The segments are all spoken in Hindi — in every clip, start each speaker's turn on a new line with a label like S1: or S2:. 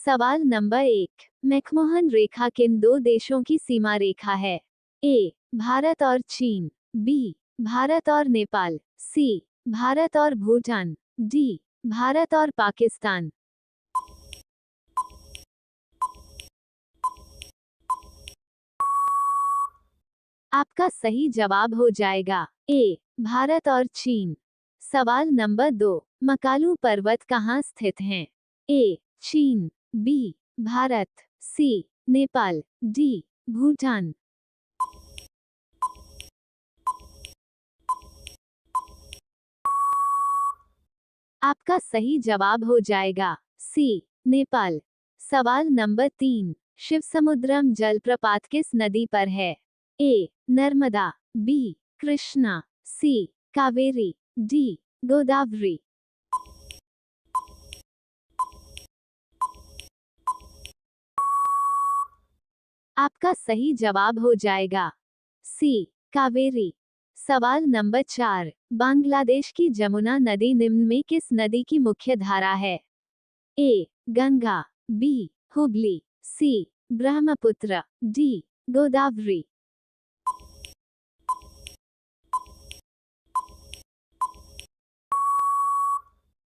S1: सवाल नंबर 1, मैकमोहन रेखा किन दो देशों की सीमा रेखा है? ए. भारत और चीन, बी. भारत और नेपाल, सी. भारत और भूटान, डी. भारत और पाकिस्तान। आपका सही जवाब हो जाएगा ए. भारत और चीन। सवाल नंबर 2, मकालू पर्वत कहाँ स्थित हैं? ए. चीन, बी. भारत, सी. नेपाल, डी. भूटान। आपका सही जवाब हो जाएगा सी. नेपाल। सवाल नंबर 3, शिवसमुद्रम जलप्रपात किस नदी पर है? ए. नर्मदा, बी. कृष्णा, सी. कावेरी, डी. गोदावरी। आपका सही जवाब हो जाएगा सी. कावेरी। सवाल नंबर 4, बांग्लादेश की जमुना नदी निम्न में किस नदी की मुख्य धारा है? ए. गंगा, बी. हुगली, सी. ब्रह्मपुत्र, डी. गोदावरी।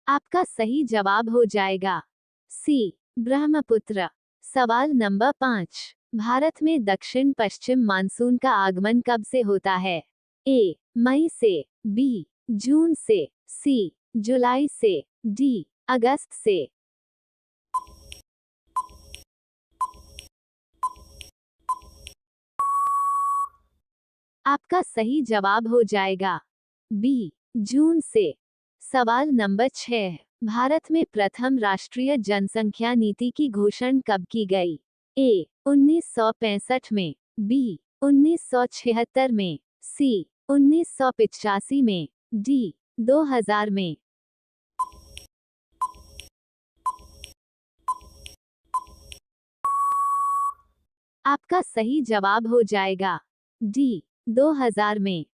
S1: आपका सही जवाब हो जाएगा सी. ब्रह्मपुत्र। सवाल नंबर 5, भारत में दक्षिण पश्चिम मानसून का आगमन कब से होता है? ए. मई से, बी. जून से, सी. जुलाई से, डी. अगस्त से। आपका सही जवाब हो जाएगा बी. जून से। सवाल नंबर 6, भारत में प्रथम राष्ट्रीय जनसंख्या नीति की घोषणा कब की गई? ए. 1965 में, बी. 1976 में, सी. 1985 में, डी. 2000 में। आपका सही जवाब हो जाएगा डी. 2000 में।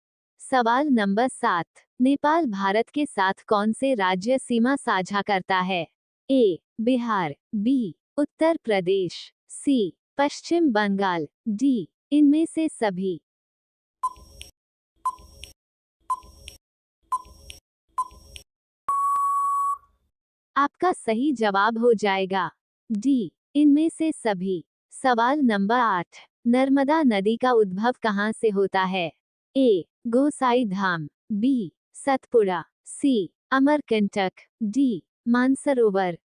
S1: सवाल नंबर 7, नेपाल भारत के साथ कौन से राज्य सीमा साझा करता है? ए. बिहार, बी. उत्तर प्रदेश, सी. पश्चिम बंगाल, डी. इनमें से सभी। आपका सही जवाब हो जाएगा डी. इनमें से सभी। सवाल नंबर 8, नर्मदा नदी का उद्भव कहाँ से होता है? ए. गोसाई धाम, बी. सतपुड़ा, सी. अमरकंटक, डी. मानसरोवर।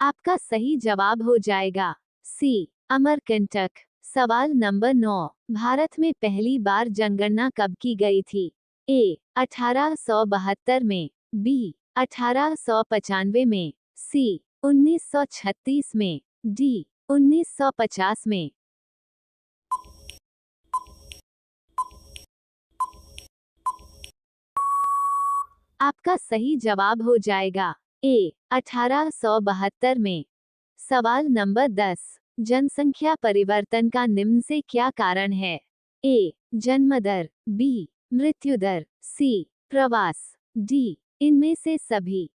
S1: आपका सही जवाब हो जाएगा सी. अमरकंटक। सवाल नंबर 9, भारत में पहली बार जनगणना कब की गई थी? ए. 1872 में, बी. 1895 में, सी. 1936 में, डी. 1950 में। आपका सही जवाब हो जाएगा ए. 1872 में। सवाल नंबर 10, जनसंख्या परिवर्तन का निम्न से क्या कारण है? ए. जन्म दर, बी. मृत्यु दर, सी. प्रवास, डी. इनमें से सभी।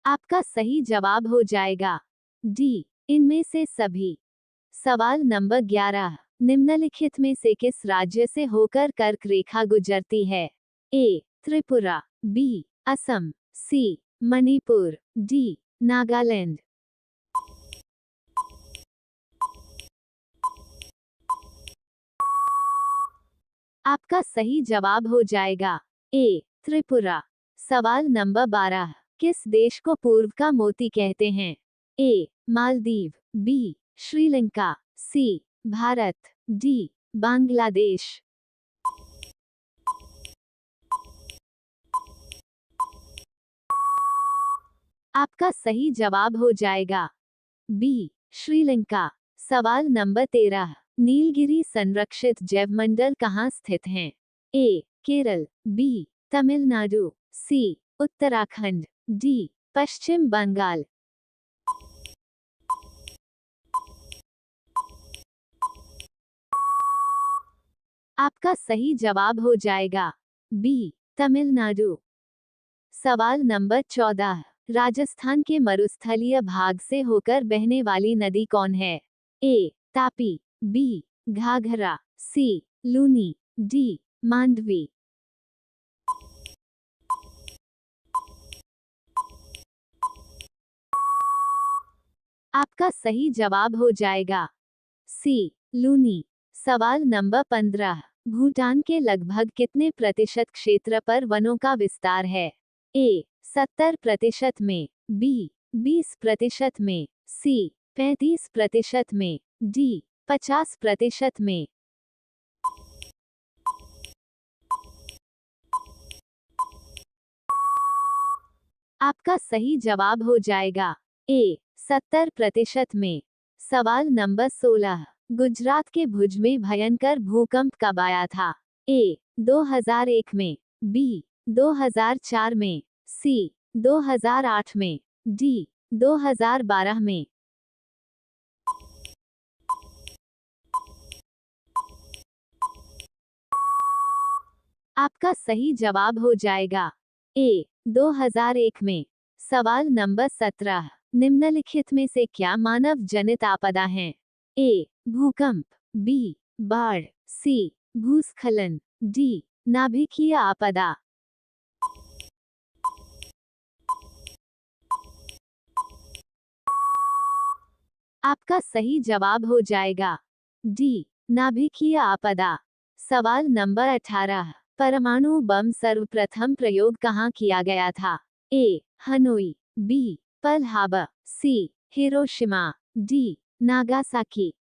S1: आपका सही जवाब हो जाएगा डी. इनमें से सभी। सवाल नंबर 11, निम्नलिखित में से किस राज्य से होकर कर्क रेखा गुजरती है? ए. त्रिपुरा, बी. असम, सी. मणिपुर, डी. नागालैंड। आपका सही जवाब हो जाएगा ए. त्रिपुरा। सवाल नंबर 12, किस देश को पूर्व का मोती कहते हैं? ए. मालदीव, बी. श्रीलंका, सी. भारत, डी. बांग्लादेश। आपका सही जवाब हो जाएगा बी. श्रीलंका। सवाल नंबर 13, नीलगिरी संरक्षित जैवमंडल कहाँ स्थित हैं? ए. केरल, बी. तमिलनाडु, सी. उत्तराखंड, डी. पश्चिम बंगाल। आपका सही जवाब हो जाएगा बी, तमिलनाडु। सवाल नंबर 14, राजस्थान के मरुस्थलीय भाग से होकर बहने वाली नदी कौन है? ए, तापी, बी, घाघरा, सी, लूनी, डी, मांडवी। आपका सही जवाब हो जाएगा सी, लूनी। सवाल नंबर 15, भूटान के लगभग कितने प्रतिशत क्षेत्र पर वनों का विस्तार है? ए, 70% में, बी, 20% में, सी, 35% में, डी, 50% में। आपका सही जवाब हो जाएगा ए, 70% में। सवाल नंबर 16, गुजरात के भुज में भयंकर भूकंप कब आया था? ए, 2001 में, बी, 2004 में, सी, 2008 में, डी, 2012 में। आपका सही जवाब हो जाएगा ए, 2001 में। सवाल नंबर 17, निम्नलिखित में से क्या मानव जनित आपदा हैं? ए, भूकंप, बी, बाढ़, सी, भूस्खलन, डी, नाभिकीय आपदा। आपका सही जवाब हो जाएगा डी, नाभिकीय आपदा। सवाल नंबर 18, परमाणु बम सर्वप्रथम प्रयोग कहाँ किया गया था? ए, हनोई, बी, पर्ल हार्बर, सी, हिरोशिमा, डी, नागासाकी।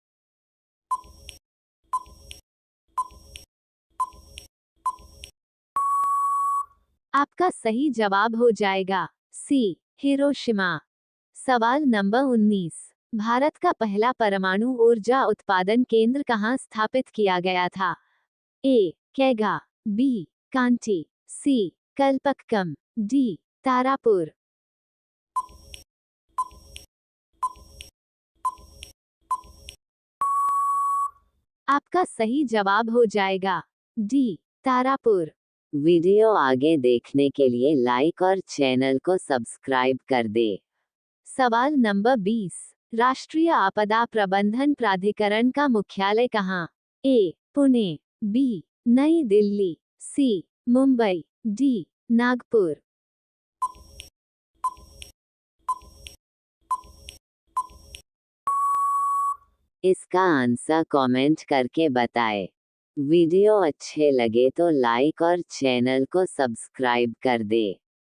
S1: आपका सही जवाब हो जाएगा सी, हिरोशिमा। सवाल नंबर 19, भारत का पहला परमाणु ऊर्जा उत्पादन केंद्र कहाँ स्थापित किया गया था? ए, कैगा, बी, कांची, सी, कल्पक्कम, डी, तारापुर। आपका सही जवाब हो जाएगा डी, तारापुर। वीडियो आगे देखने के लिए लाइक और चैनल को सब्सक्राइब कर दे। सवाल नंबर 20, राष्ट्रीय आपदा प्रबंधन प्राधिकरण का मुख्यालय कहाँ? ए, पुणे, बी, नई दिल्ली, सी, मुंबई, डी, नागपुर। इसका आंसर कमेंट करके बताएं। वीडियो अच्छे लगे तो लाइक और चैनल को सब्सक्राइब कर दे।